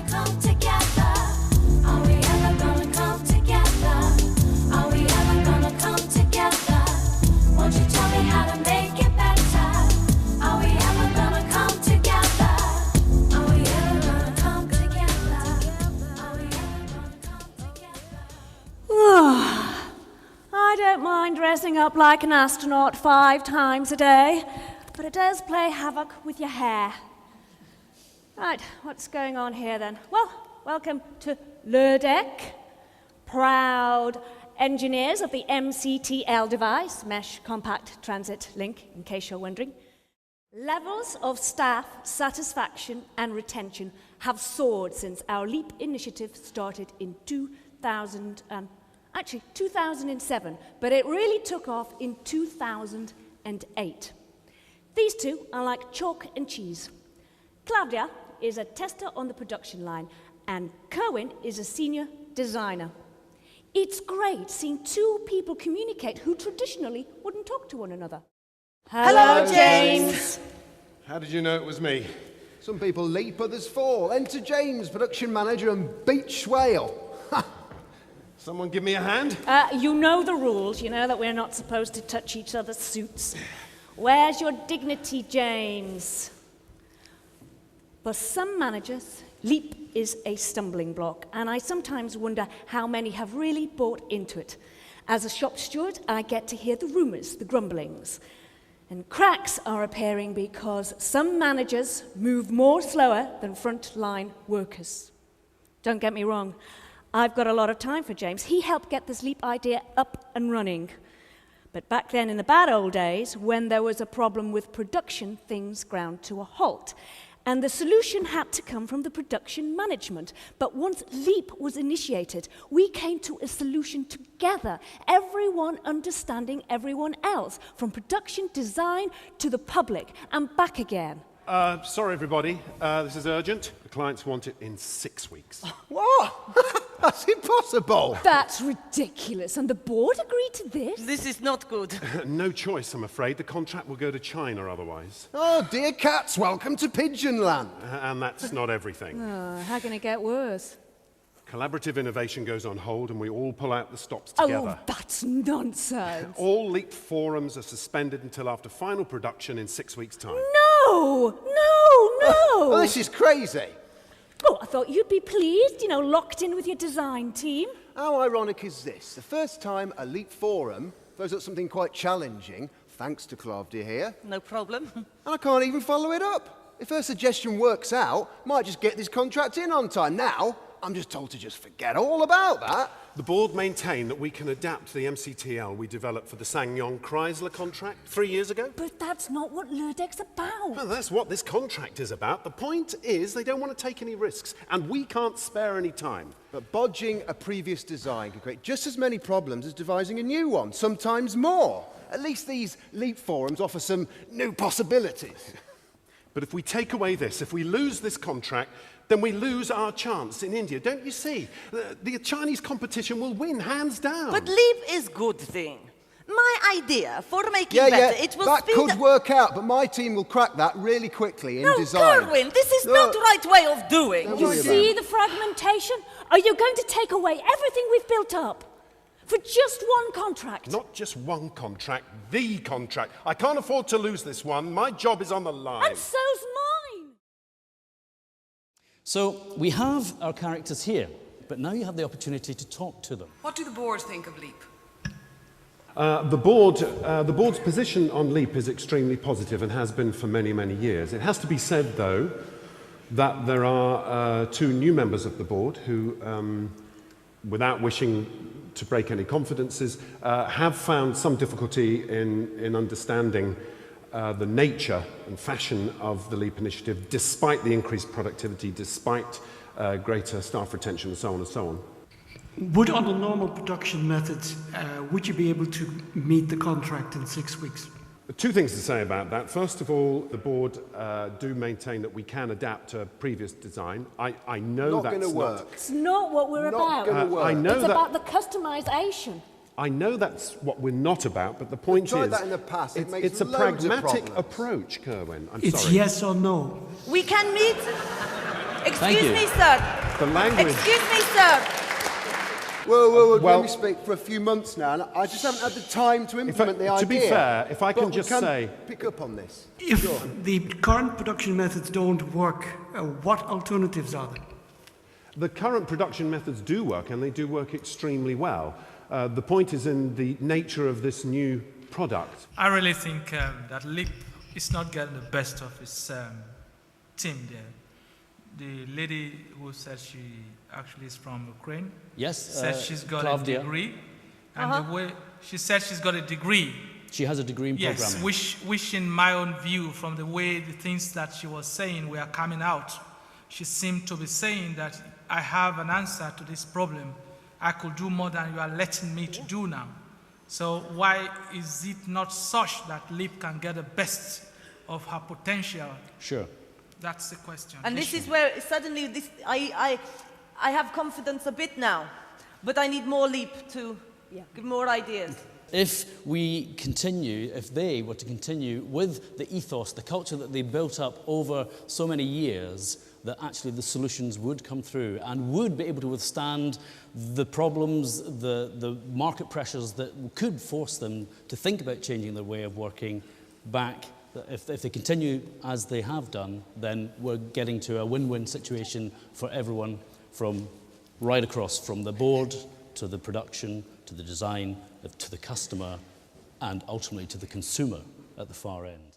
gonna come together? Are we ever gonna come together? Are we ever gonna come together? Won't you tell me how to make it better? Are we ever gonna come together? Are we ever gonna come together? Are we ever gonna come together? I don't mind dressing up like an astronaut 5 times a day, but it does play havoc with your hair. Right, what's going on here then? Well, welcome to Lerdec, proud engineers of the MCTL device, Mesh Compact Transit Link, in case you're wondering. Levels of staff satisfaction and retention have soared since our LEAP initiative started in 2007, but it really took off in 2008. These two are like chalk and cheese. Claudia is a tester on the production line, and Kerwin is a senior designer. It's great seeing two people communicate who traditionally wouldn't talk to one another. Hello, James. How did you know it was me? Some people leap, others fall. Enter James, production manager, and beach whale. Someone give me a hand? You know the rules, you know that we're not supposed to touch each other's suits. Where's your dignity, James? For some managers, LEAP is a stumbling block, and I sometimes wonder how many have really bought into it. As a shop steward, I get to hear the rumours, the grumblings. And cracks are appearing because some managers move more slower than frontline workers. Don't get me wrong, I've got a lot of time for James. He helped get this LEAP idea up and running. But back then in the bad old days, when there was a problem with production, things ground to a halt. And the solution had to come from the production management. But once LEAP was initiated, we came to a solution together, everyone understanding everyone else, from production design to the public, and back again. Sorry, everybody. This is urgent. The clients want it in 6 weeks. What? That's impossible. That's ridiculous. And the board agreed to this? This is not good. No choice, I'm afraid. The contract will go to China otherwise. Oh, dear cats, welcome to Pigeonland. And that's not everything. How can it get worse? Collaborative innovation goes on hold and we all pull out the stops together. Oh, that's nonsense. All LEAP forums are suspended until after final production in 6 weeks' time. No! Well, this is crazy. Oh, I thought you'd be pleased, locked in with your design team. How ironic is this? The first time a LEAP forum throws up something quite challenging, thanks to Claudia here, No problem. and I can't even follow it up. If her suggestion works out, might just get this contract in on time. Now, I'm just told to just forget all about that. The board maintain that we can adapt the MCTL we developed for the SsangYong Chrysler contract 3 years ago. But that's not what Lerdec's about. Well, that's what this contract is about. The point is they don't want to take any risks, and we can't spare any time. But bodging a previous design can create just as many problems as devising a new one, sometimes more. At least these LEAP forums offer some new possibilities. But if we take away this, if we lose this contract, then we lose our chance in India. Don't you see? The Chinese competition will win, hands down. But LEAP is good thing. My idea for making better, it will that speed could up. work out, but my team will crack that really quickly in No, design. Kerwin, this is not the right way of doing. Don't You worry see about the fragmentation? Are you going to take away everything we've built up for just one contract? Not just one contract, the contract. I can't afford to lose this one. My job is on the line. And so's mine. So we have our characters here, but now you have the opportunity to talk to them. What do the board think of LEAP? The board's position on LEAP is extremely positive and has been for many, many years. It has to be said, though, that there are 2 new members of the board who, without wishing to break any confidences, have found some difficulty in understanding the nature and fashion of the LEAP initiative, despite the increased productivity, despite greater staff retention, and so on and so on. Would, under normal production methods, would you be able to meet the contract in 6 weeks? 2 things to say about that. First of all, the board do maintain that we can adapt a previous design. I know Not that's going to work. It's not what we're Not about. gonna work. I know It's that. about the customization. I know that's what we're not about, but the point tried is, that in the past. It makes it's a loads of pragmatic problems. approach, Kerwin. I'm It's sorry. yes or no. We can meet. Thank Excuse you. me, sir. The language. Excuse me, sir. Whoa, Well- let me speak for a few months now, and I just haven't had the time to implement the idea. to be fair, if I can But just we say- pick up on this. If the current production methods don't work, what alternatives are there? The current production methods do work, and they do work extremely well. The point is in the nature of this new product. I really think that Leap is not getting the best of his team there. The lady who said she actually is from Ukraine Yes, said she's got Claudia. a degree, and the way she said she's got a degree. She has a degree in Yes, programming. which in my own view, from the way the things that she was saying were coming out, she seemed to be saying that I have an answer to this problem. I could do more than you are letting me to do now. So why is it not such that Leap can get the best of her potential? Sure. That's the question. And this is where suddenly this, I have confidence a bit now, but I need more Leap to give more ideas. If we continue, if they were to continue with the ethos, the culture that they built up over so many years, that actually the solutions would come through and would be able to withstand the problems, the market pressures that could force them to think about changing their way of working back. If they continue as they have done, then we're getting to a win-win situation for everyone from right across, from the board to the production, to the design, to the customer, and ultimately to the consumer at the far end.